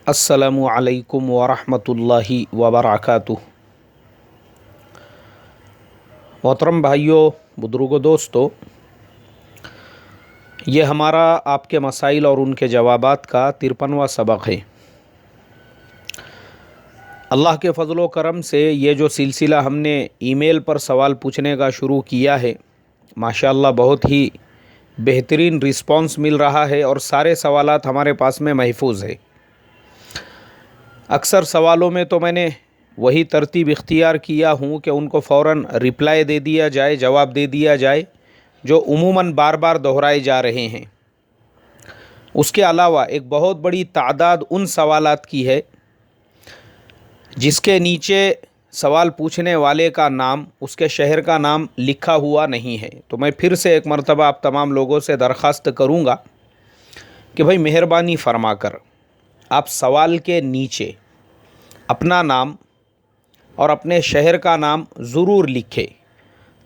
السلام علیکم ورحمۃ اللہ وبرکاتہ۔ محترم بھائیوں، بزرگوں، دوستو، یہ ہمارا آپ کے مسائل اور ان کے جوابات کا 53واں سبق ہے۔ اللہ کے فضل و کرم سے یہ جو سلسلہ ہم نے ای میل پر سوال پوچھنے کا شروع کیا ہے، ماشاءاللہ بہت ہی بہترین رسپانس مل رہا ہے اور سارے سوالات ہمارے پاس میں محفوظ ہے۔ اکثر سوالوں میں تو میں نے وہی ترتیب اختیار کیا ہوں کہ ان کو فوراً رپلائی دے دیا جائے، جواب دے دیا جائے، جو عموماً بار بار دہرائے جا رہے ہیں۔ اس کے علاوہ ایک بہت بڑی تعداد ان سوالات کی ہے جس کے نیچے سوال پوچھنے والے کا نام، اس کے شہر کا نام لکھا ہوا نہیں ہے۔ تو میں پھر سے ایک مرتبہ آپ تمام لوگوں سے درخواست کروں گا کہ بھائی مہربانی فرما کر آپ سوال کے نیچے اپنا نام اور اپنے شہر کا نام ضرور لکھیں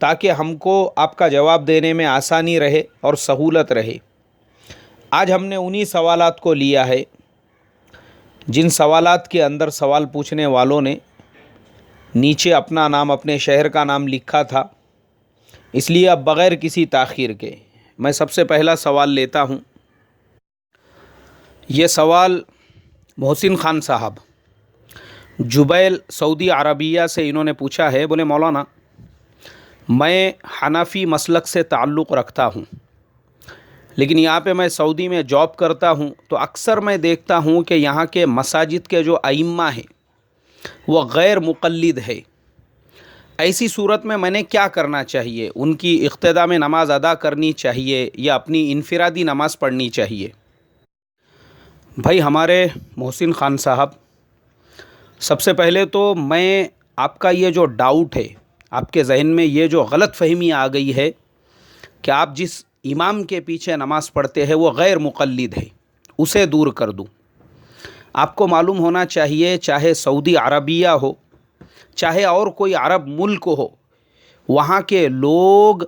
تاکہ ہم کو آپ کا جواب دینے میں آسانی رہے اور سہولت رہے۔ آج ہم نے انہی سوالات کو لیا ہے جن سوالات کے اندر سوال پوچھنے والوں نے نیچے اپنا نام، اپنے شہر کا نام لکھا تھا۔ اس لیے اب بغیر کسی تاخیر کے میں سب سے پہلا سوال لیتا ہوں۔ یہ سوال محسن خان صاحب جبیل سعودی عربیہ سے انہوں نے پوچھا ہے۔ بولے مولانا، میں حنفی مسلک سے تعلق رکھتا ہوں، لیکن یہاں پہ میں سعودی میں جاب کرتا ہوں تو اکثر میں دیکھتا ہوں کہ یہاں کے مساجد کے جو ائمہ ہیں وہ غیر مقلد ہے۔ ایسی صورت میں نے کیا کرنا چاہیے؟ ان کی اقتداء میں نماز ادا کرنی چاہیے یا اپنی انفرادی نماز پڑھنی چاہیے؟ بھائی ہمارے محسن خان صاحب، سب سے پہلے تو میں آپ کا یہ جو ڈاؤٹ ہے، آپ کے ذہن میں یہ جو غلط فہمی آ گئی ہے کہ آپ جس امام کے پیچھے نماز پڑھتے ہیں وہ غیر مقلد ہے، اسے دور کر دوں۔ آپ کو معلوم ہونا چاہیے، چاہے سعودی عربیہ ہو، چاہے اور کوئی عرب ملک ہو، وہاں کے لوگ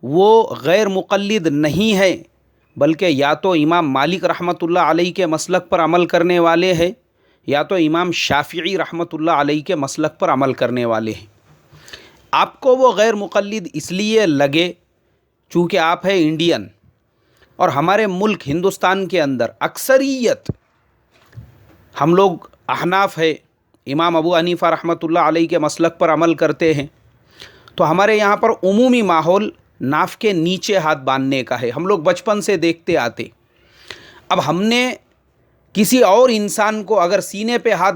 وہ غیر مقلد نہیں ہیں، بلکہ یا تو امام مالک رحمۃ اللہ علیہ کے مسلک پر عمل کرنے والے ہیں یا تو امام شافعی رحمۃ اللہ علیہ کے مسلک پر عمل کرنے والے ہیں۔ آپ کو وہ غیر مقلد اس لیے لگے چونکہ آپ ہیں انڈین، اور ہمارے ملک ہندوستان کے اندر اکثریت ہم لوگ احناف ہے، امام ابو حنیفہ رحمۃ اللہ علیہ کے مسلک پر عمل کرتے ہیں، تو ہمارے یہاں پر عمومی ماحول ناف کے نیچے ہاتھ باندھنے کا ہے۔ ہم لوگ بچپن سے دیکھتے آتے۔ اب ہم نے کسی اور انسان کو اگر سینے پہ ہاتھ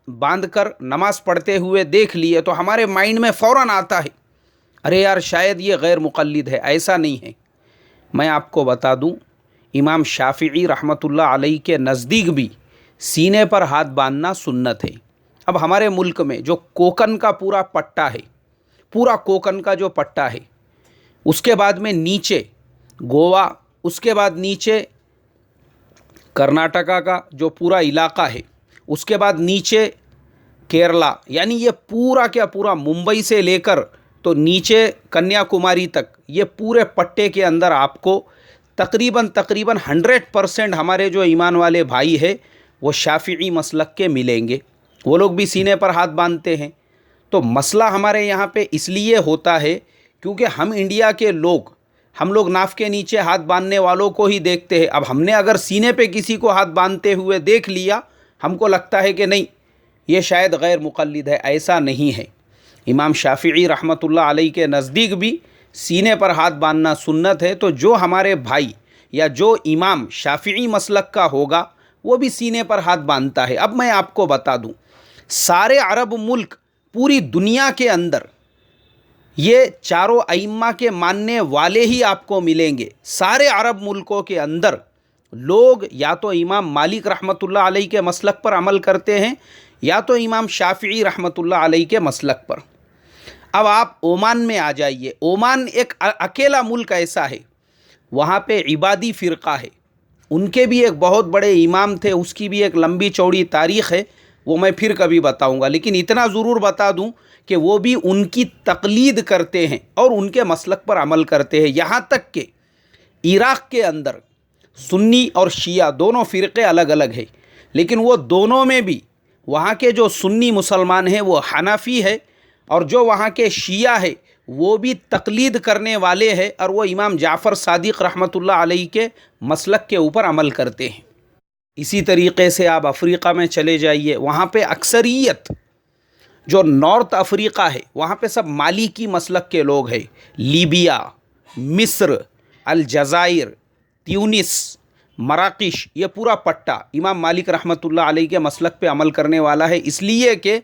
باندھ کر نماز پڑھتے ہوئے دیکھ لیے تو ہمارے مائنڈ میں فوراً آتا ہے ارے یار شاید یہ غیر مقلد ہے۔ ایسا نہیں ہے۔ میں آپ کو بتا دوں، امام شافعی رحمۃ اللہ علیہ کے نزدیک بھی سینے پر ہاتھ باندھنا سنت ہے۔ اب ہمارے ملک میں جو کوکن کا پورا پٹا ہے، پورا کوکن کا جو پٹا ہے، اس کے بعد میں نیچے گوا، اس کے بعد نیچے کرناٹکا کا جو پورا علاقہ ہے، اس کے بعد نیچے کیرلا، یعنی یہ پورا کیا پورا ممبئی سے لے کر تو نیچے کنیا کماری تک، یہ پورے پٹے کے اندر آپ کو تقریباً 100% ہمارے جو ایمان والے بھائی ہیں وہ شافعی مسلک کے ملیں گے۔ وہ لوگ بھی سینے پر ہاتھ باندھتے ہیں۔ تو مسئلہ ہمارے یہاں پہ اس لیے ہوتا ہے کیونکہ ہم انڈیا کے لوگ، ہم لوگ ناف کے نیچے ہاتھ باندھنے والوں کو ہی دیکھتے ہیں۔ اب ہم نے اگر سینے پہ کسی کو ہاتھ باندھتے ہوئے دیکھ لیا، ہم کو لگتا ہے کہ نہیں یہ شاید غیر مقلد ہے۔ ایسا نہیں ہے۔ امام شافعی رحمۃ اللہ علیہ کے نزدیک بھی سینے پر ہاتھ باندھنا سنت ہے۔ تو جو ہمارے بھائی یا جو امام شافعی مسلک کا ہوگا وہ بھی سینے پر ہاتھ باندھتا ہے۔ اب میں آپ کو بتا دوں، سارے عرب ملک، پوری دنیا کے اندر یہ چاروں ائمہ کے ماننے والے ہی آپ کو ملیں گے۔ سارے عرب ملکوں کے اندر لوگ یا تو امام مالک رحمۃ اللہ علیہ کے مسلک پر عمل کرتے ہیں یا تو امام شافعی رحمۃ اللہ علیہ کے مسلک پر۔ اب آپ عمان میں آ جائیے۔ عمان ایک اکیلا ملک ایسا ہے، وہاں پہ عبادی فرقہ ہے، ان کے بھی ایک بہت بڑے امام تھے، اس کی بھی ایک لمبی چوڑی تاریخ ہے، وہ میں پھر کبھی بتاؤں گا، لیکن اتنا ضرور بتا دوں کہ وہ بھی ان کی تقلید کرتے ہیں اور ان کے مسلک پر عمل کرتے ہیں۔ یہاں تک کہ عراق کے اندر سنی اور شیعہ دونوں فرقے الگ الگ ہیں، لیکن وہ دونوں میں بھی وہاں کے جو سنی مسلمان ہیں وہ حنفی ہے، اور جو وہاں کے شیعہ ہے وہ بھی تقلید کرنے والے ہیں، اور وہ امام جعفر صادق رحمۃ اللہ علیہ کے مسلک کے اوپر عمل کرتے ہیں۔ اسی طریقے سے آپ افریقہ میں چلے جائیے، وہاں پہ اکثریت جو نارتھ افریقہ ہے وہاں پہ سب مالکی مسلک کے لوگ ہیں۔ لیبیا، مصر، الجزائر، تیونس، مراکش، یہ پورا پٹا امام مالک رحمۃ اللہ علیہ کے مسلک پہ عمل کرنے والا ہے، اس لیے کہ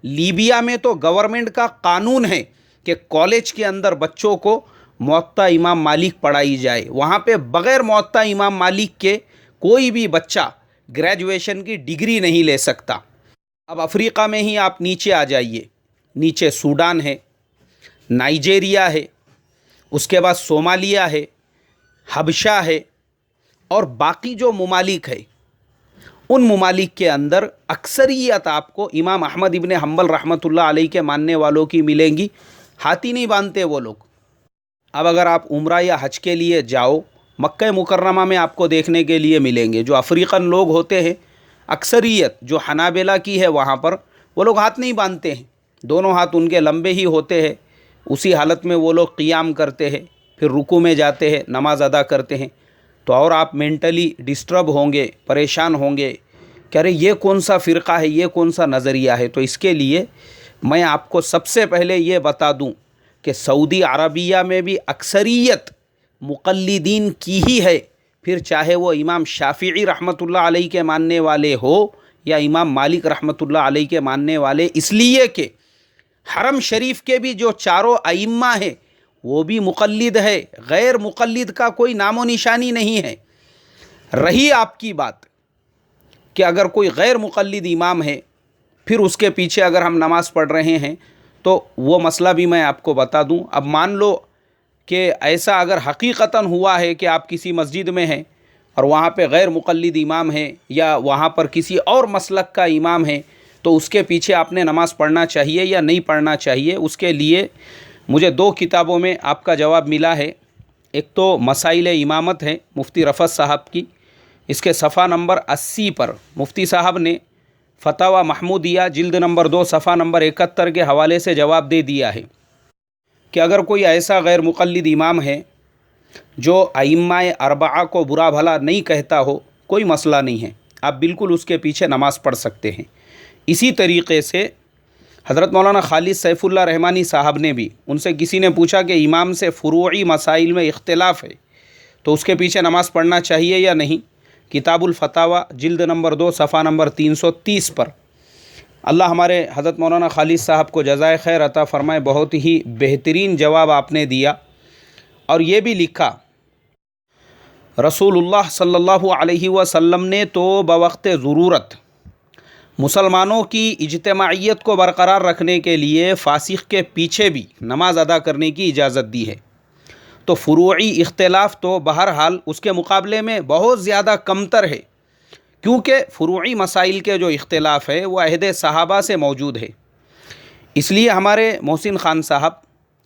لیبیا میں تو گورنمنٹ کا قانون ہے کہ کالج کے اندر بچوں کو موطا امام مالک پڑھائی جائے، وہاں پہ بغیر موطا امام مالک کے کوئی بھی بچہ گریجویشن کی ڈگری نہیں لے سکتا۔ اب افریقہ میں ہی آپ نیچے آ جائیے، نیچے سوڈان ہے، نائجیریا ہے، اس کے بعد صومالیہ ہے، حبشہ ہے، اور باقی جو ممالک ہے ان ممالک کے اندر اکثریت آپ کو امام احمد ابن حنبل رحمۃ اللہ علیہ کے ماننے والوں کی ملیں گی۔ ہاتھی نہیں باندھتے وہ لوگ۔ اب اگر آپ عمرہ یا حج کے لیے جاؤ، مکہ مکرمہ میں آپ کو دیکھنے کے لیے ملیں گے جو افریقن لوگ ہوتے ہیں، اکثریت جو حنابلہ کی ہے وہاں پر وہ لوگ ہاتھ نہیں باندھتے ہیں، دونوں ہاتھ ان کے لمبے ہی ہوتے ہیں، اسی حالت میں وہ لوگ قیام کرتے ہیں، پھر رکوع میں جاتے ہیں، نماز ادا کرتے ہیں۔ تو اور آپ مینٹلی ڈسٹرب ہوں گے، پریشان ہوں گے کہ ارے یہ کون سا فرقہ ہے، یہ کون سا نظریہ ہے۔ تو اس کے لیے میں آپ کو سب سے پہلے یہ بتا دوں کہ سعودی عربیہ میں بھی اکثریت مقلدین کی ہی ہے، پھر چاہے وہ امام شافعی رحمۃ اللہ علیہ کے ماننے والے ہو یا امام مالک رحمۃ اللہ علیہ کے ماننے والے، اس لیے کہ حرم شریف کے بھی جو چاروں ائمہ ہیں وہ بھی مقلد ہے، غیر مقلد کا کوئی نام و نشانی نہیں ہے۔ رہی آپ کی بات کہ اگر کوئی غیر مقلد امام ہے پھر اس کے پیچھے اگر ہم نماز پڑھ رہے ہیں تو وہ مسئلہ بھی میں آپ کو بتا دوں۔ اب مان لو کہ ایسا اگر حقیقتاً ہوا ہے کہ آپ کسی مسجد میں ہیں اور وہاں پہ غیر مقلد امام ہے یا وہاں پر کسی اور مسلک کا امام ہے، تو اس کے پیچھے آپ نے نماز پڑھنا چاہیے یا نہیں پڑھنا چاہیے؟ اس کے لیے مجھے 2 کتابوں میں آپ کا جواب ملا ہے۔ ایک تو مسائل امامت ہے مفتی رفعت صاحب کی، اس کے صفحہ نمبر 80 پر مفتی صاحب نے فتاوی محمودیہ جلد نمبر 2 صفحہ نمبر 71 کے حوالے سے جواب دے دیا ہے کہ اگر کوئی ایسا غیر مقلد امام ہے جو ائمہ اربعہ کو برا بھلا نہیں کہتا ہو، کوئی مسئلہ نہیں ہے، آپ بالکل اس کے پیچھے نماز پڑھ سکتے ہیں۔ اسی طریقے سے حضرت مولانا خالد سیف اللہ رحمانی صاحب نے بھی، ان سے کسی نے پوچھا کہ امام سے فروعی مسائل میں اختلاف ہے تو اس کے پیچھے نماز پڑھنا چاہیے یا نہیں؟ کتاب الفتاوی جلد نمبر 2 صفحہ نمبر 330 پر اللہ ہمارے حضرت مولانا خالد صاحب کو جزائے خیر عطا فرمائے، بہت ہی بہترین جواب آپ نے دیا، اور یہ بھی لکھا رسول اللہ صلی اللہ علیہ وسلم نے تو بوقت ضرورت مسلمانوں کی اجتماعیت کو برقرار رکھنے کے لیے فاسق کے پیچھے بھی نماز ادا کرنے کی اجازت دی ہے۔ تو فروعی اختلاف تو بہرحال اس کے مقابلے میں بہت زیادہ کمتر ہے، کیونکہ فروعی مسائل کے جو اختلاف ہے وہ عہد صحابہ سے موجود ہے۔ اس لیے ہمارے محسن خان صاحب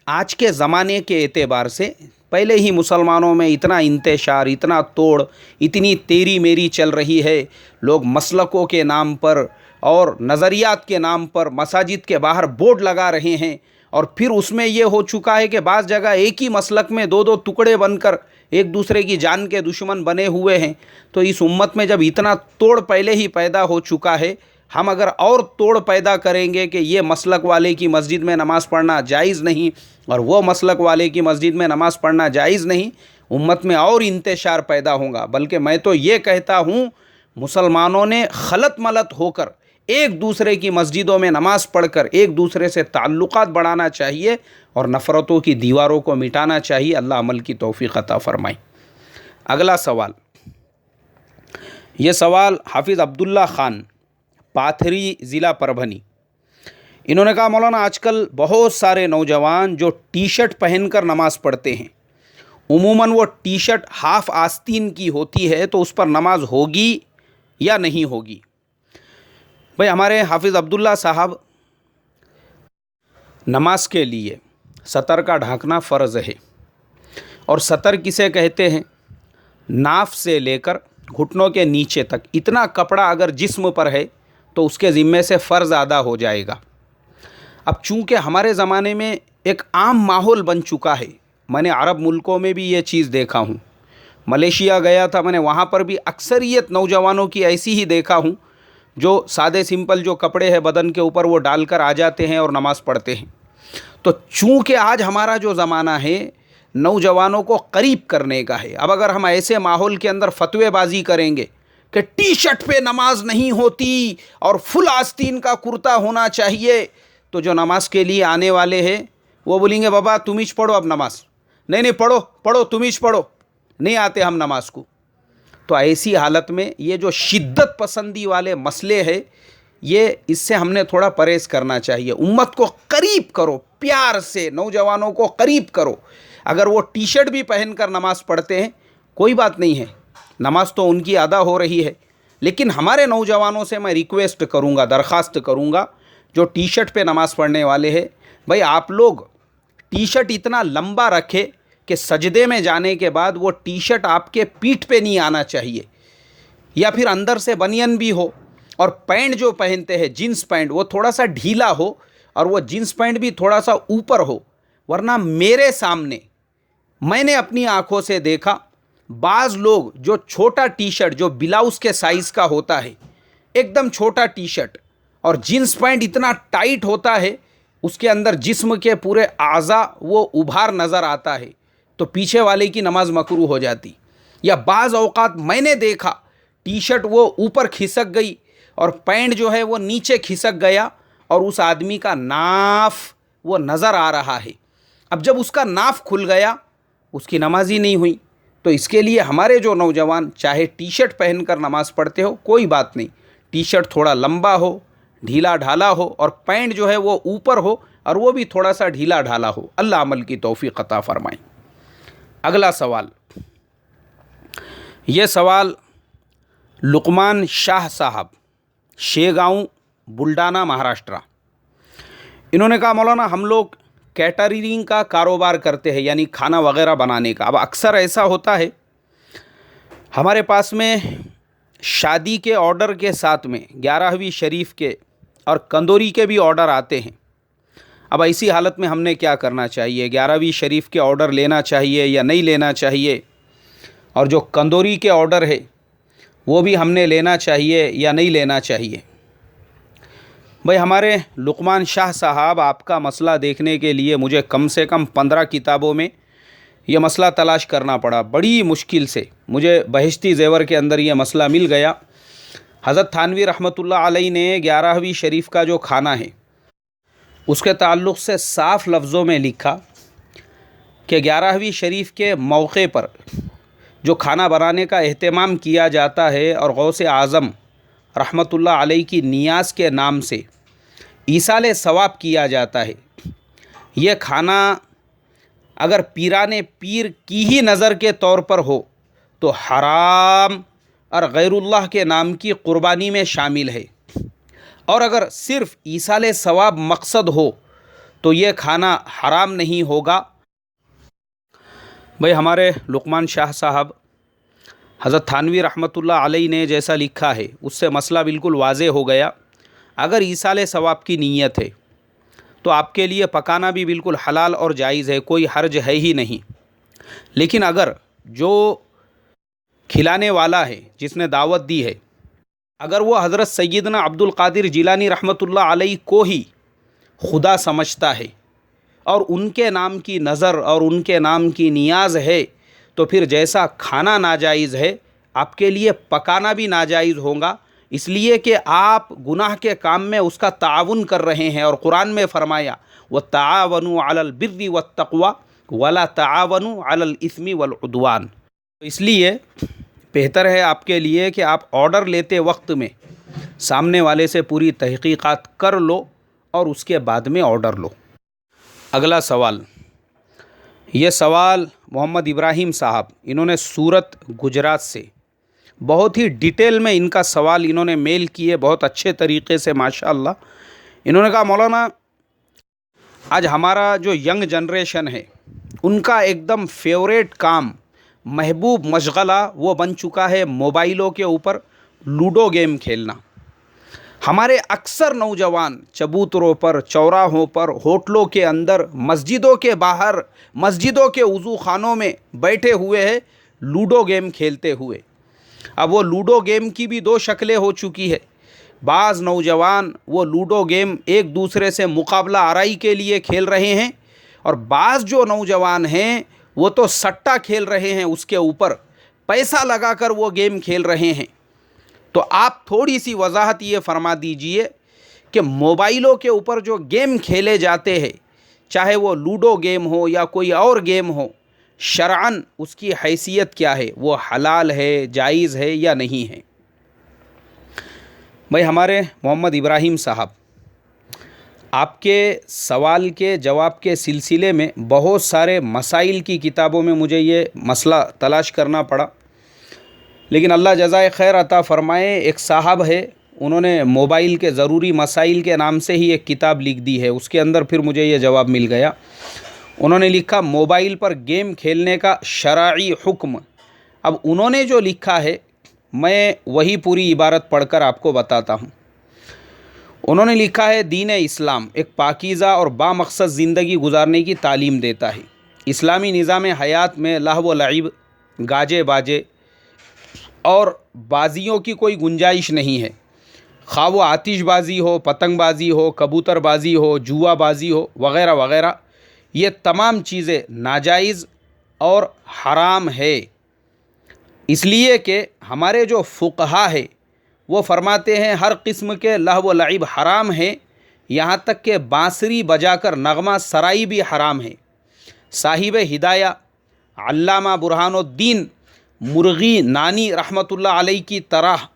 آج کے زمانے کے اعتبار سے پہلے ہی مسلمانوں میں اتنا انتشار، اتنا توڑ، اتنی تیری میری چل رہی ہے، لوگ مسلکوں کے نام پر اور نظریات کے نام پر مساجد کے باہر بورڈ لگا رہے ہیں، اور پھر اس میں یہ ہو چکا ہے کہ بعض جگہ ایک ہی مسلک میں 2 ٹکڑے بن کر ایک دوسرے کی جان کے دشمن بنے ہوئے ہیں۔ تو اس امت میں جب اتنا توڑ پہلے ہی پیدا ہو چکا ہے، ہم اگر اور توڑ پیدا کریں گے کہ یہ مسلک والے کی مسجد میں نماز پڑھنا جائز نہیں اور وہ مسلک والے کی مسجد میں نماز پڑھنا جائز نہیں، امت میں اور انتشار پیدا ہوگا۔ بلکہ میں تو یہ کہتا ہوں مسلمانوں نے خلط ملط ہو کر ایک دوسرے کی مسجدوں میں نماز پڑھ کر ایک دوسرے سے تعلقات بڑھانا چاہیے اور نفرتوں کی دیواروں کو مٹانا چاہیے۔ اللہ عمل کی توفیق عطا فرمائے۔ اگلا سوال، یہ سوال حافظ عبداللہ خان پاتھری ضلع پربھنی، انہوں نے کہا مولانا آج کل بہت سارے نوجوان جو ٹی شرٹ پہن کر نماز پڑھتے ہیں، عموماً وہ ٹی شرٹ ہاف آستین کی ہوتی ہے، تو اس پر نماز ہوگی یا نہیں ہوگی؟ بھئی ہمارے حافظ عبداللہ صاحب، نماز کے لیے سطر کا ڈھانکنا فرض ہے، اور سطر کسے کہتے ہیں؟ ناف سے لے کر घुटनों के नीचे तक इतना कपड़ा अगर जिस्म पर है तो उसके ज़िम्मे से फ़र्ज़ अदा हो जाएगा। अब चूँकि हमारे ज़माने में एक आम माहौल बन चुका है, मैंने अरब मुल्कों में भी ये चीज़ देखा हूँ, मलेशिया गया था मैंने, वहाँ पर भी अक्सरियत नौजवानों की ऐसी ही देखा हूँ जो सादे सिंपल जो कपड़े हैं बदन के ऊपर वो डालकर आ जाते हैं और नमाज़ पढ़ते हैं। तो चूँकि आज हमारा जो ज़माना है नौजवानों को करीब करने का है, अब अगर हम ऐसे माहौल के अंदर फतवेबाजी करेंगे कि टी शर्ट पे नमाज नहीं होती और फुल आस्तीन का कुर्ता होना चाहिए, तो जो नमाज के लिए आने वाले हैं वो बोलेंगे बाबा तुम ही पढ़ो अब नमाज, नहीं पढ़ो पढ़ो तुम ही पढ़ो, नहीं आते हम नमाज को। तो ऐसी हालत में ये जो शिद्दत पसंदी वाले मसले हैं ये इससे हमने थोड़ा परहेज़ करना चाहिए। उम्मत को करीब करो, प्यार से नौजवानों को करीब करो। अगर वो टी शर्ट भी पहनकर नमाज़ पढ़ते हैं कोई बात नहीं है, नमाज तो उनकी अदा हो रही है, लेकिन हमारे नौजवानों से मैं रिक्वेस्ट करूँगा, दरख्वास्त करूँगा, जो टी शर्ट पे नमाज़ पढ़ने वाले हैं, भाई आप लोग टी शर्ट इतना लंबा रखें कि सजदे में जाने के बाद वो टी शर्ट आपके पीठ पे नहीं आना चाहिए, या फिर अंदर से बनियन भी हो, और पैंट जो पहनते हैं जीन्स पैंट वो थोड़ा सा ढीला हो और वो जीन्स पैंट भी थोड़ा सा ऊपर हो। वरना मेरे सामने मैंने अपनी आंखों से देखा बाज़ लोग जो छोटा टी शर्ट जो ब्लाउज़ के साइज़ का होता है, एकदम छोटा टी शर्ट और जीन्स पैंट इतना टाइट होता है, उसके अंदर जिस्म के पूरे आज़ा वो उभार नज़र आता है, तो पीछे वाले की नमाज मकरूह हो जाती। या बाज़ औक़ात मैंने देखा टी शर्ट वो ऊपर खिसक गई और पैंट जो है वो नीचे खिसक गया और उस आदमी का नाफ वो नज़र आ रहा है। अब जब उसका नाफ खुल गया उसकी नमाज ही नहीं हुई। तो इसके लिए हमारे जो नौजवान चाहे टी शर्ट पहनकर नमाज़ पढ़ते हो कोई बात नहीं, टी शर्ट थोड़ा लंबा हो, ढीला ढाला हो, और पैंट जो है वो ऊपर हो और वो भी थोड़ा सा ढीला ढाला हो। अल्लाह अमल की तौफीक अता फरमाए। अगला सवाल, ये सवाल लुकमान शाह साहब, शेगांव, बुल्डाना, महाराष्ट्र। इन्होंने कहा मौलाना हम लोग कैटरिंग का कारोबार करते हैं, यानी खाना वगैरह बनाने का। अब अक्सर ऐसा होता है हमारे पास में शादी के ऑर्डर के साथ में 11वीं शरीफ के और कंदोरी के भी ऑर्डर आते हैं। अब ऐसी हालत में हमने क्या करना चाहिए, 11वीं शरीफ के ऑर्डर लेना चाहिए या नहीं लेना चाहिए, और जो कंदोरी के ऑर्डर है वो भी हमने लेना चाहिए या नहीं लेना चाहिए। भाई हमारे लुकमान शाह साहब, आपका मसला देखने के लिए मुझे कम से कम 15 किताबों में यह मसला तलाश करना पड़ा। बड़ी मुश्किल से मुझे बहिश्ती ज़ेवर के अंदर यह मसला मिल गया। हज़रत थानवी रहमतुल्लाह अलैह ने 11वीं शरीफ का जो खाना है उसके ताल्लुक़ से साफ़ लफ्ज़ों में लिखा कि 11वीं शरीफ के मौके पर जो खाना बनाने का एहतमाम किया जाता है और गौसे आज़म रहमतुल्लाह अलैह की नियाज़ के नाम से ईसाले सवाब किया जाता है, ये खाना अगर पीराने पीर की ही नज़र के तौर पर हो तो हराम और गैरुल्लाह के नाम की क़ुरबानी में शामिल है, और अगर सिर्फ़ ईसाले सवाब मकसद हो तो ये खाना हराम नहीं होगा। भाई हमारे लुकमान शाह साहब, हज़रत थानवी रहमतुल्लाह अलैह ने जैसा लिखा है उससे मसला बिल्कुल वाज़े हो गया। अगर ईसाले सवाब की नीयत है तो आपके लिए पकाना भी बिल्कुल हलाल और जायज़ है, कोई हर्ज है ही नहीं। लेकिन अगर जो खिलाने वाला है, जिसने दावत दी है, अगर वो हज़रत सैयदना अब्दुल कादिर जिलानी रहमतुल्लाह अलैह को ही खुदा समझता है और उनके नाम की नज़र और उनके नाम की नियाज़ है, तो फिर जैसा खाना नाजायज़ है आपके लिए पकाना भी नाजायज़ होगा, इसलिए कि आप गुनाह के काम में उसका ताउन कर रहे हैं। और कुरान में फ़रमाया व तावनु अलल बिर्रि वत्तक़वा वला तावनु अलल इस्मि वल उद्वान। तो इसलिए बेहतर है आपके लिए कि आप ऑर्डर लेते वक्त में सामने वाले से पूरी तहक़ीक़ात कर लो और उसके बाद में ऑर्डर लो। अगला सवाल, ये सवाल मोहम्मद इब्राहिम साहब, इन्होंने सूरत, गुजरात से, बहुत ही डिटेल में इनका सवाल इन्होंने मेल किए, बहुत अच्छे तरीक़े से माशाअल्लाह। इन्होंने कहा मौलाना आज हमारा जो यंग जनरेशन है उनका एकदम फेवरेट काम महबूब मशगला वो बन चुका है मोबाइलों के ऊपर लूडो गेम खेलना। हमारे अक्सर नौजवान चबूतरों पर, चौराहों पर, होटलों के अंदर, मस्जिदों के बाहर, मस्जिदों के वज़ू खानों में बैठे हुए हैं लूडो गेम खेलते हुए। अब वो लूडो गेम की भी दो शक्लें हो चुकी है। बाज़ नौजवान वो लूडो गेम एक दूसरे से मुकाबला आराई के लिए खेल रहे हैं, और बाज़ जो नौजवान हैं वो तो सट्टा खेल रहे हैं, उसके ऊपर पैसा लगाकर वो गेम खेल रहे हैं। तो आप थोड़ी सी वजाहत ये फरमा दीजिए कि मोबाइलों के ऊपर जो गेम खेले जाते हैं, चाहे वो लूडो गेम हो या कोई और गेम हो, शरअन उसकी हैसियत क्या है, वो हलाल है, जायज़ है या नहीं है। भाई हमारे मोहम्मद इब्राहिम साहब, आपके सवाल के जवाब के सिलसिले में बहुत सारे मसाइल की किताबों में मुझे ये मसला तलाश करना पड़ा, लेकिन अल्लाह जज़ाए खैर अता फ़रमाए, एक साहब है, उन्होंने मोबाइल के ज़रूरी मसाइल के नाम से ही एक किताब लिख दी है। उसके अंदर फिर मुझे ये जवाब मिल गया। उन्होंने लिखा मोबाइल पर गेम खेलने का शरई हुक्म। अब उन्होंने जो लिखा है मैं वही पूरी इबारत पढ़कर आपको बताता हूँ। उन्होंने लिखा है, दीन इस्लाम एक पाकीज़ा और बामक़सद ज़िंदगी गुजारने की तालीम देता है। इस्लामी निज़ाम हयात में लहव व लईब, गाजे बाजे और बाजियों की कोई गुंजाइश नहीं है। खा वो आतिशबाजी हो, पतंगबाजी हो, कबूतरबाजी हो, जुआबाजी हो, वग़ैरह वग़ैरह, ये तमाम चीज़ें नाजायज़ और हराम है। इसलिए कि हमारे जो फ़ुक़हा है वो फरमाते हैं हर किस्म के लहव व लईब हराम है, यहाँ तक कि बांसुरी बजाकर नगमा सराई भी हराम है। साहिब हिदाया अल्लामा बुरहानुद्दीन मुर्गी नानी रहमतुल्लाह अलैह की तरह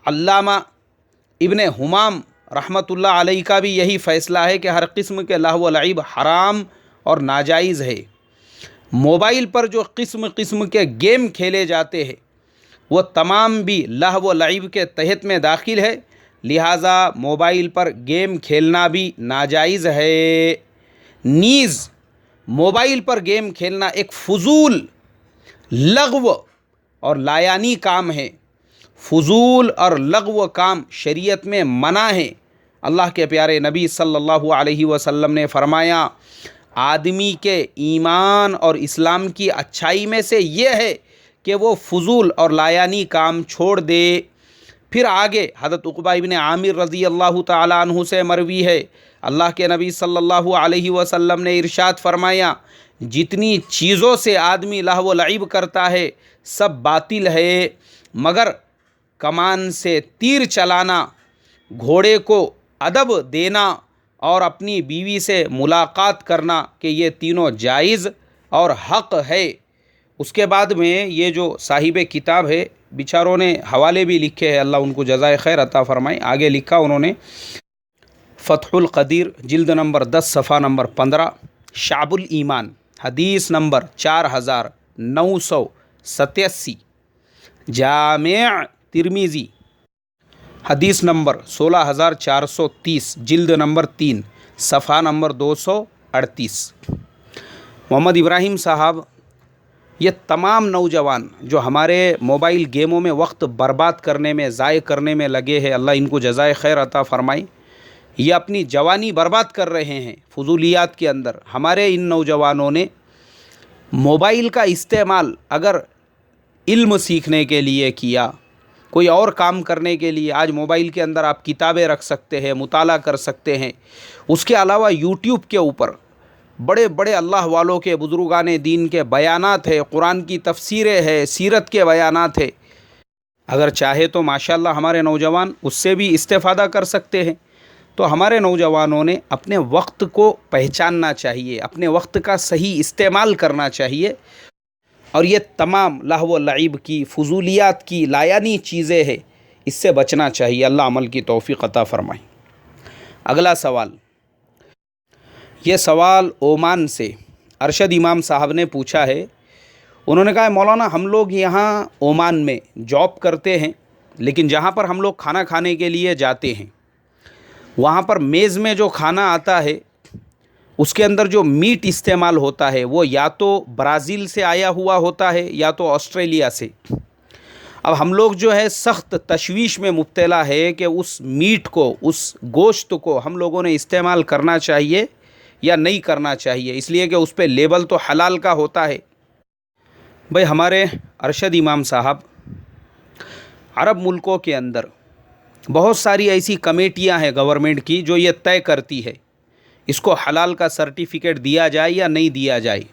अल्लामा इब्ने हुमाम रहमतुल्लाह अलैह का भी यही फ़ैसला है कि हर किस्म के लहव व लईब हराम और नाजायज़ है। मोबाइल पर जो किस्म किस्म के गेम खेले जाते हैं वो तमाम भी लहव व लईब के तहत में दाखिल है, लिहाजा मोबाइल पर गेम खेलना भी नाजायज़ है। नीज़ मोबाइल पर गेम खेलना एक फ़ुज़ूल, लग़्व और लायानी काम है। फ़ुज़ूल और लग़्व काम शरीयत में मना है। अल्लाह के प्यारे नबी सल्लल्लाहु अलैहि वसल्लम ने फ़रमाया, आदमी के ईमान और इस्लाम की अच्छाई में से ये है कि वो फ़ुज़ूल और लायानी काम छोड़ दे। फिर आगे हज़रत उक़बा इब्न आमिर रज़ी अल्लाह तआला अन्हु से मरवी है, अल्लाह के नबी सल्लल्लाहु अलैहि वसल्लम ने इरशाद फरमाया, जितनी चीज़ों से आदमी लहव व लईब करता है सब बातिल है, मगर कमान से तीर चलाना, घोड़े को अदब देना और अपनी बीवी से मुलाकात करना कि ये तीनों जायज़ और हक़ है। उसके बाद में ये जो साहिब किताब है, बेचारों ने हवाले भी लिखे हैं, अल्लाह उनको जज़ाए खैर अता फ़रमाए। आगे लिखा उन्होंने, फ़तहुल क़दीर जिल्द नंबर 10 सफ़ा नंबर 15, शाबुल ईमान हदीस नंबर 4987, जामे' तिर्मिज़ी हदीस नंबर 16430 जिल्द नंबर 3 सफ़ा नंबर 238। मोहम्मद इब्राहिम साहब, ये तमाम नौजवान जो हमारे मोबाइल गेमों में वक्त बर्बाद करने में, ज़ाय करने में लगे हैं, अल्लाह इनको जज़ाए खैर अता फ़रमाए। ये अपनी जवानी बर्बाद कर रहे हैं फ़ुज़ूलियात के अंदर। हमारे इन नौजवानों ने मोबाइल का इस्तेमाल अगर इल्म सीखने के लिए किया, कोई और काम करने के लिए, आज मोबाइल के अंदर आप किताबें रख सकते हैं, मुताला कर सकते हैं। उसके अलावा यूट्यूब के ऊपर बड़े बड़े अल्लाह वालों के, बुज़ुर्गान दीन के बयानात है, कुरान की तफसीरें है, सीरत के बयानात है। अगर चाहे तो माशाअल्लाह हमारे नौजवान उससे भी इस्तेफ़ादा कर सकते हैं। तो हमारे नौजवानों ने अपने वक्त को पहचानना चाहिए, अपने वक्त का सही इस्तेमाल करना चाहिए, और ये तमाम लहव व लईब की, फ़ुज़ूलियात की, लायानी चीज़ें हैं, इससे बचना चाहिए। अल्लाह अमल की तौफ़ीक़ अता फ़रमाए। अगला सवाल, ये सवाल ओमान से अरशद इमाम साहब ने पूछा है। उन्होंने कहा, मौलाना हम लोग यहाँ ओमान में जॉब करते हैं, लेकिन जहाँ पर हम लोग खाना खाने के लिए जाते हैं वहाँ पर मेज़ में जो खाना आता है उसके अंदर जो मीट इस्तेमाल होता है वो या तो ब्राज़ील से आया हुआ होता है या तो ऑस्ट्रेलिया से। अब हम लोग जो है सख्त तशवीश में मुब्तला है कि उस मीट को, उस गोश्त को हम लोगों ने इस्तेमाल करना चाहिए या नहीं करना चाहिए, इसलिए कि उस पर लेबल तो हलाल का होता है। भाई हमारे अरशद इमाम साहब अरब मुल्कों के अंदर बहुत सारी ऐसी कमेटियां हैं गवर्नमेंट की जो ये तय करती है इसको हलाल का सर्टिफिकेट दिया जाए या नहीं दिया जाए।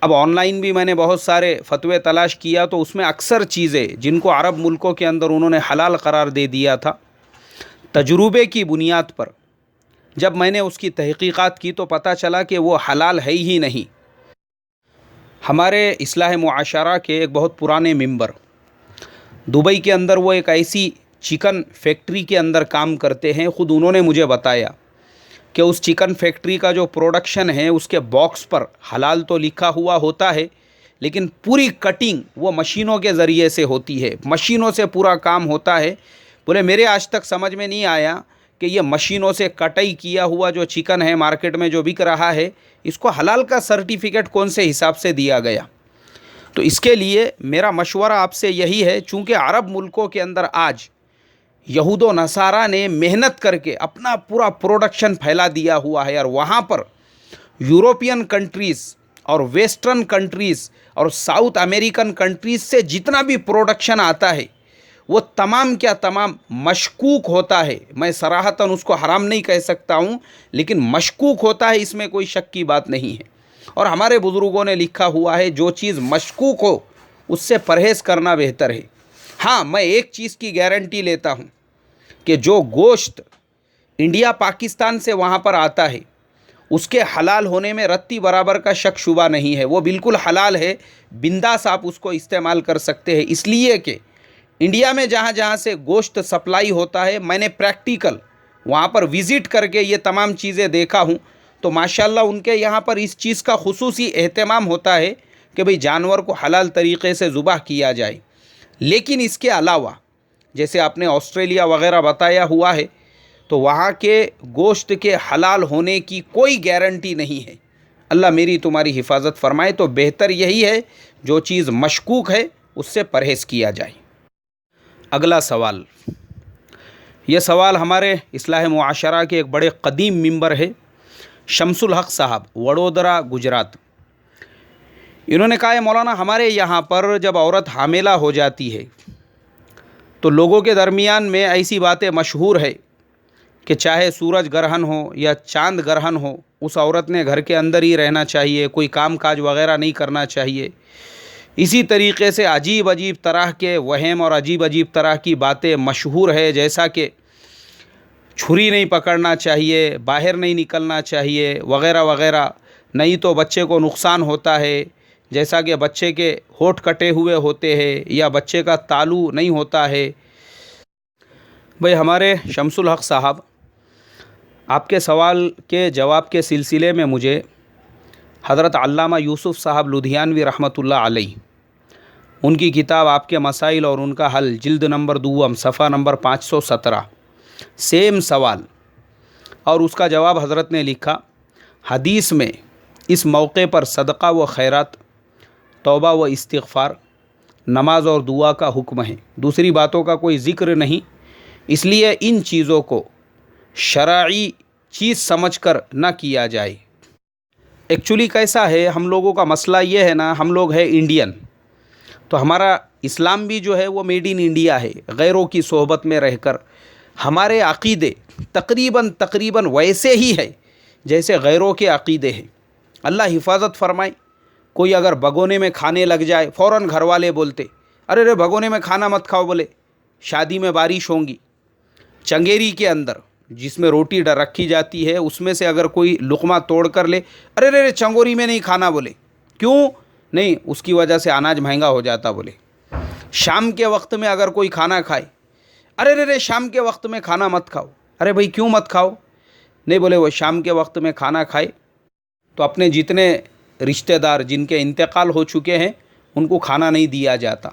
अब ऑनलाइन भी मैंने बहुत सारे फतवे तलाश किया तो उसमें अक्सर चीज़ें जिनको अरब मुल्कों के अंदर उन्होंने हलाल करार दे दिया था, तजुर्बे की बुनियाद पर जब मैंने उसकी तहकीकात की तो पता चला कि वो हलाल है ही नहीं। हमारे इस्लाह मुआशरा के एक बहुत पुराने मेंबर दुबई के अंदर वो एक ऐसी चिकन फैक्ट्री के अंदर काम करते हैं। ख़ुद उन्होंने मुझे बताया कि उस चिकन फैक्ट्री का जो प्रोडक्शन है उसके बॉक्स पर हलाल तो लिखा हुआ होता है, लेकिन पूरी कटिंग वो मशीनों के ज़रिए से होती है, मशीनों से पूरा काम होता है। बोले मेरे आज तक समझ में नहीं आया कि ये मशीनों से कटाई किया हुआ जो चिकन है मार्केट में जो बिक रहा है इसको हलाल का सर्टिफिकेट कौन से हिसाब से दिया गया। तो इसके लिए मेरा मशवरा आपसे यही है, चूँकि अरब मुल्कों के अंदर आज यहूद व नसारा ने मेहनत करके अपना पूरा प्रोडक्शन फैला दिया हुआ है और वहाँ पर यूरोपियन कंट्रीज़ और वेस्टर्न कंट्रीज़ और साउथ अमेरिकन कंट्रीज़ से जितना भी प्रोडक्शन आता है वो तमाम क्या तमाम मशकूक होता है। मैं सराहतन उसको हराम नहीं कह सकता हूँ, लेकिन मशकूक होता है, इसमें कोई शक की बात नहीं है। और हमारे बुज़ुर्गों ने लिखा हुआ है जो चीज़ मशकूक हो उससे परहेज़ करना बेहतर है। हाँ, मैं एक चीज़ की गारंटी लेता हूँ कि जो गोश्त इंडिया पाकिस्तान से वहाँ पर आता है उसके हलाल होने में रत्ती बराबर का शक शुबा नहीं है, वो बिल्कुल हलाल है, बिंदास आप उसको इस्तेमाल कर सकते हैं। इसलिए कि इंडिया में जहाँ जहाँ से गोश्त सप्लाई होता है मैंने प्रैक्टिकल वहाँ पर विज़िट करके ये तमाम चीज़ें देखा हूँ, तो माशाल्लाह उनके यहाँ पर इस चीज़ का खुसूसी एहतमाम होता है कि भाई जानवर को हलाल तरीक़े से ज़ुबाह किया जाए। लेकिन इसके अलावा जैसे आपने ऑस्ट्रेलिया वग़ैरह बताया हुआ है तो वहाँ के गोश्त के हलाल होने की कोई गारंटी नहीं है। अल्लाह मेरी तुम्हारी हिफाजत फरमाए। तो बेहतर यही है जो चीज़ मशकूक है उससे परहेज़ किया जाए। अगला सवाल, ये सवाल हमारे इस्लाह मुआशरा के एक बड़े क़दीम मेंबर है शमसुल हक़ साहब, वडोदरा गुजरात। इन्होंने कहा है मौलाना हमारे यहाँ पर जब औरत हामिला हो जाती है तो लोगों के दरमियान में ऐसी बातें मशहूर है कि चाहे सूरज ग्रहण हो या चांद ग्रहण हो उस औरत ने घर के अंदर ही रहना चाहिए, कोई काम काज वग़ैरह नहीं करना चाहिए। इसी तरीक़े से अजीब अजीब तरह के वहम और अजीब अजीब तरह की बातें मशहूर है, जैसा कि छुरी नहीं पकड़ना चाहिए, बाहर नहीं निकलना चाहिए वग़ैरह वग़ैरह, नहीं तो बच्चे को नुकसान होता है, जैसा कि बच्चे के होठ कटे हुए होते हैं या बच्चे का तालू नहीं होता है। भाई हमारे शमसुल हक़ साहब, आपके सवाल के जवाब के सिलसिले में मुझे हज़रत अल्लामा यूसुफ़ साहब लुधियानवी रहमतुल्लाह अलैह उनकी किताब आपके मसाइल और उनका हल जिल्द नंबर 2 सफ़ा नंबर 517 सेम सवाल और उसका जवाब हज़रत ने लिखा, हदीस में इस मौके पर सदक़ा व खैरात, तौबा व इस्तिग़फ़ार, नमाज और दुआ का हुक्म है, दूसरी बातों का कोई ज़िक्र नहीं। इसलिए इन चीज़ों को शरई चीज़ समझकर न किया जाए। एक्चुअली कैसा है, हम लोगों का मसला ये है ना, हम लोग हैं इंडियन, तो हमारा इस्लाम भी जो है वो मेड इन इंडिया है। गैरों की सोहबत में रहकर हमारे अक़ीदे तकरीबन वैसे ही है जैसे गैरों के अक़ीदे हैं। अल्लाह हिफाजत फरमाए। कोई अगर भगोने में खाने लग जाए फ़ौरन घर वाले बोलते अरे रे भगोने में खाना मत खाओ, बोले शादी में बारिश होंगी, चंगेरी के अंदर जिसमें रोटी रखी जाती है उसमें से अगर कोई लुक़मा तोड़ कर ले, अरे रे चंगोरी में नहीं खाना, बोले क्यों नहीं, उसकी वजह से अनाज महंगा हो जाता। बोले शाम के वक्त में अगर कोई खाना खाए, अरे रे शाम के वक्त में खाना मत खाओ, अरे भाई क्यों मत खाओ, नहीं बोले वो शाम के वक्त में खाना खाए तो अपने जितने रिश्तेदार जिनके इंतकाल हो चुके हैं उनको खाना नहीं दिया जाता।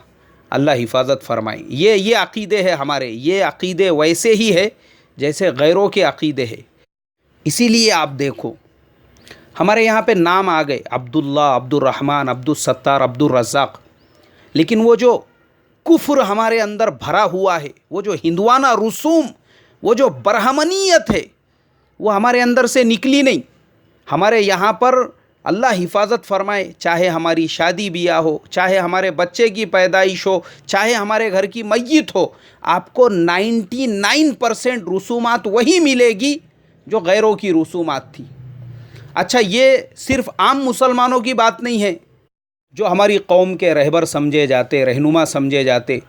अल्लाह हिफाजत फरमाए। ये अक़ीदे है हमारे, ये अक़ीदे वैसे ही है जैसे गैरों के अक़ीदे है। इसीलिए आप देखो हमारे यहाँ पे नाम आ गए अब्दुल्ला, अब्दुर्रहमान, अब्दुलसत्तार, अब्दुर्रज़ाक, लेकिन वो जो कुफ्र हमारे अंदर भरा हुआ है, वो जो हिंदुआना रसूम, वो जो बरहमनियत है, वो हमारे अंदर से निकली नहीं। हमारे यहाँ पर अल्लाह हिफाजत फरमाए, चाहे हमारी शादी ब्याह हो, चाहे हमारे बच्चे की पैदाइश हो, चाहे हमारे घर की मैयत हो, आपको 99% रसूमात वही मिलेगी जो गैरों की रसूमात थी। अच्छा, ये सिर्फ़ आम मुसलमानों की बात नहीं है, जो हमारी कौम के रहबर समझे जाते, रहनुमा समझे जाते।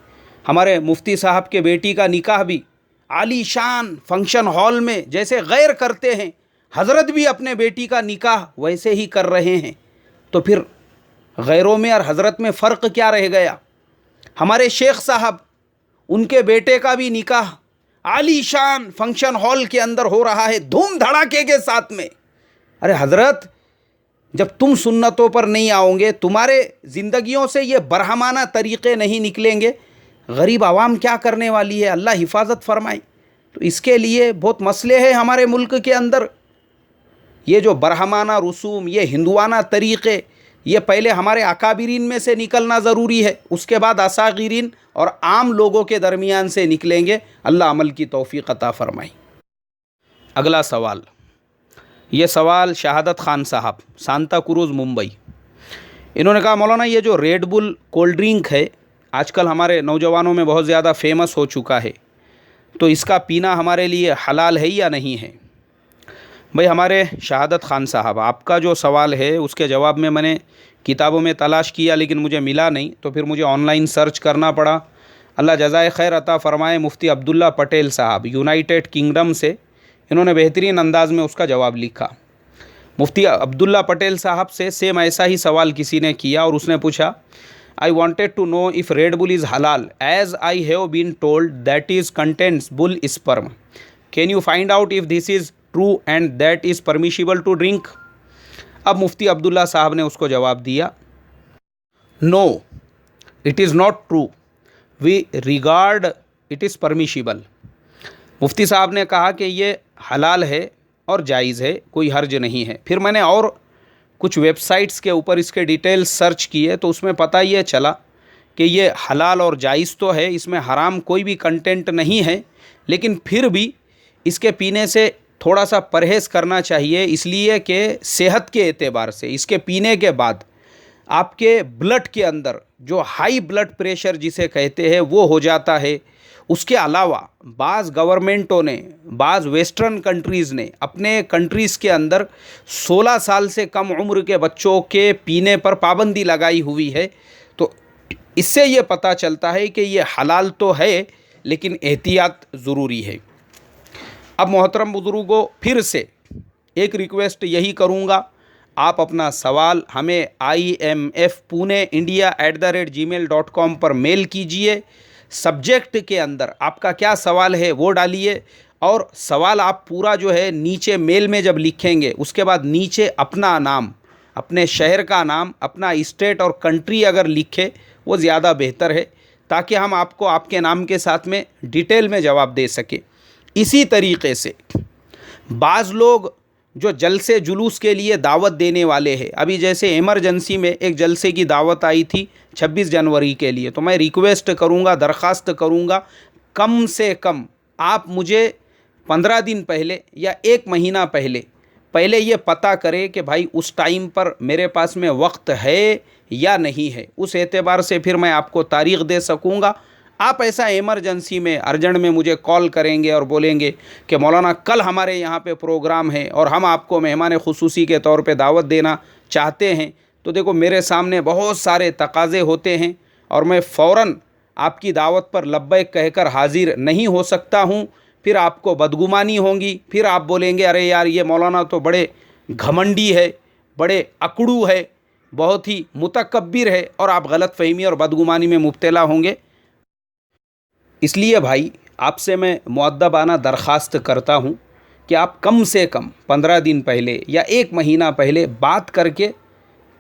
हमारे मुफ्ती साहब के बेटी का निकाह भी आलीशान फंक्शन हॉल में जैसे गैर करते हैं, हज़रत भी अपने बेटी का निकाह वैसे ही कर रहे हैं। तो फिर गैरों में और हज़रत में फ़र्क क्या रह गया? हमारे शेख साहब, उनके बेटे का भी निकाह आलीशान फंक्शन हॉल के अंदर हो रहा है, धूम धड़ाके के साथ में। अरे हज़रत, जब तुम सुन्नतों पर नहीं आओगे, तुम्हारे ज़िंदगियों से ये बरहमाना तरीक़े नहीं निकलेंगे, गरीब आवाम क्या करने वाली है? अल्लाह हिफाजत फरमाए। तो इसके लिए बहुत मसले हैं हमारे मुल्क के अंदर। ये जो बरहमाना रसूम, ये हिंदुआना तरीक़े, ये पहले हमारे अकाबिरीन में से निकलना ज़रूरी है, उसके बाद असागिरीन और आम लोगों के दरमियान से निकलेंगे। अल्लाह अमल की तौफ़ीक़ अता फ़रमाए। अगला सवाल, ये सवाल शहादत खान साहब, सांता क्रूज़, मुंबई। इन्होंने कहा, मौलाना ये जो रेड बुल कोल्ड ड्रिंक है आजकल हमारे नौजवानों में बहुत ज़्यादा फेमस हो चुका है, तो इसका पीना हमारे लिए हलाल है या नहीं है? भाई हमारे शहादत खान साहब, आपका जो सवाल है उसके जवाब में मैंने किताबों में तलाश किया लेकिन मुझे मिला नहीं, तो फिर मुझे ऑनलाइन सर्च करना पड़ा। अल्लाह जज़ाए खैर अता फ़रमाए, मुफ्ती अब्दुल्ला पटेल साहब यूनाइटेड किंगडम से, इन्होंने बेहतरीन अंदाज़ में उसका जवाब लिखा। मुफ्ती अब्दुल्ला पटेल साहब से सेम ऐसा ही सवाल किसी ने किया और उसने पूछा, I wanted to know if Red Bull is हलाल as I have been told that is contents bull sperm, can you find out if this is true and that is permissible to drink? अब मुफ्ती अब्दुल्ला साहब ने उसको जवाब दिया, no it is not true, we regard it is permissible. मुफ्ती साहब ने कहा कि ये हलाल है और जायज़ है, कोई हर्ज नहीं है। फिर मैंने और कुछ वेबसाइट्स के ऊपर इसके डिटेल्स सर्च किए तो उसमें पता ये चला कि ये हलाल और जायज़ तो है, इसमें हराम कोई भी कंटेंट नहीं है, लेकिन फिर भी इसके पीने से थोड़ा सा परहेज़ करना चाहिए, इसलिए कि सेहत के एतबार से इसके पीने के बाद आपके ब्लड के अंदर जो हाई ब्लड प्रेशर जिसे कहते हैं वो हो जाता है। उसके अलावा बाज़ गवर्नमेंटों ने, बाज़ वेस्टर्न कंट्रीज़ ने अपने कंट्रीज़ के अंदर 16 साल से कम उम्र के बच्चों के पीने पर पाबंदी लगाई हुई है। तो इससे ये पता चलता है कि ये हलाल तो है लेकिन एहतियात ज़रूरी है। अब मोहतरम बुज़ुर्गों, फिर से एक रिक्वेस्ट यही करूँगा, आप अपना सवाल हमें imfpuneindia@gmail.com पर मेल कीजिए। सब्जेक्ट के अंदर आपका क्या सवाल है वो डालिए, और सवाल आप पूरा जो है नीचे मेल में जब लिखेंगे उसके बाद नीचे अपना नाम, अपने शहर का नाम, अपना स्टेट और कंट्री अगर लिखे वो ज़्यादा बेहतर है, ताकि हम आपको आपके नाम के साथ में डिटेल में जवाब दे सके। इसी तरीक़े से बाज़ लोग जो जलसे जुलूस के लिए दावत देने वाले हैं, अभी जैसे इमरजेंसी में एक जलसे की दावत आई थी 26 जनवरी के लिए, तो मैं रिक्वेस्ट करूंगा, दरख्वास्त करूंगा, कम से कम आप मुझे 15 दिन पहले या 1 महीना पहले ये पता करें कि भाई उस टाइम पर मेरे पास में वक्त है या नहीं है, उस एतबार से फिर मैं आपको तारीख़ दे सकूंगा। आप ऐसा इमरजेंसी में, अर्जेंट में मुझे कॉल करेंगे और बोलेंगे कि मौलाना कल हमारे यहाँ पे प्रोग्राम है और हम आपको मेहमान खुसूसी के तौर पे दावत देना चाहते हैं, तो देखो मेरे सामने बहुत सारे तकाज़े होते हैं और मैं फ़ौरन आपकी दावत पर लब्बैक कहकर हाजिर नहीं हो सकता हूँ। फिर आपको बदगुमानी होंगी, फिर आप बोलेंगे अरे यार ये मौलाना तो बड़े घमंडी है, बड़े अकड़ू है, बहुत ही मुतकब्बिर है, और आप गलत फ़हमी और बदगुमानी में मुब्तला होंगे। इसलिए भाई आपसे मैं मुअद्दबाना दरख्वास्त करता हूँ कि आप कम से कम 15 दिन पहले या 1 महीना पहले बात करके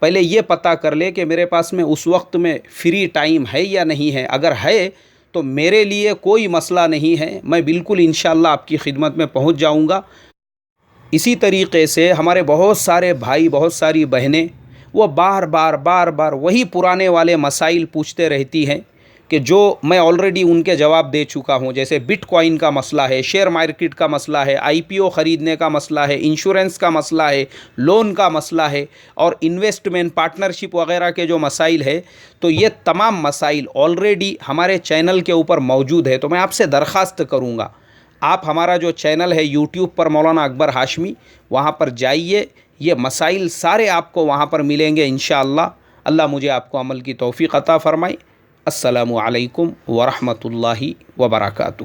पहले ये पता कर ले कि मेरे पास में उस वक्त में फ्री टाइम है या नहीं है। अगर है तो मेरे लिए कोई मसला नहीं है, मैं बिल्कुल इंशाअल्लाह आपकी खिदमत में पहुँच जाऊँगा। اسی طریقے سے ہمارے بہت سارے بھائی، بہت ساری بہنیں وہ بار بار وہی پرانے والے مسائل پوچھتے رہتی ہیں کہ جو میں آلریڈی ان کے جواب دے چکا ہوں، جیسے بٹ کوائن کا مسئلہ ہے، شیئر مارکیٹ کا مسئلہ ہے، IPO خریدنے کا مسئلہ ہے، انشورنس کا مسئلہ ہے، لون کا مسئلہ ہے، اور انویسٹمنٹ پارٹنرشپ وغیرہ کے جو مسائل ہے، تو یہ تمام مسائل آلریڈی ہمارے چینل کے اوپر موجود ہے۔ تو میں آپ سے درخواست کروں گا، آپ ہمارا جو چینل ہے یوٹیوب پر مولانا اکبر ہاشمی، وہاں پر جائیے، یہ مسائل سارے آپ کو وہاں پر ملیں گے انشاءاللہ۔ اللہ مجھے آپ کو عمل کی توفیق عطا فرمائے۔ السلام علیکم ورحمۃ اللہ وبرکاتہ۔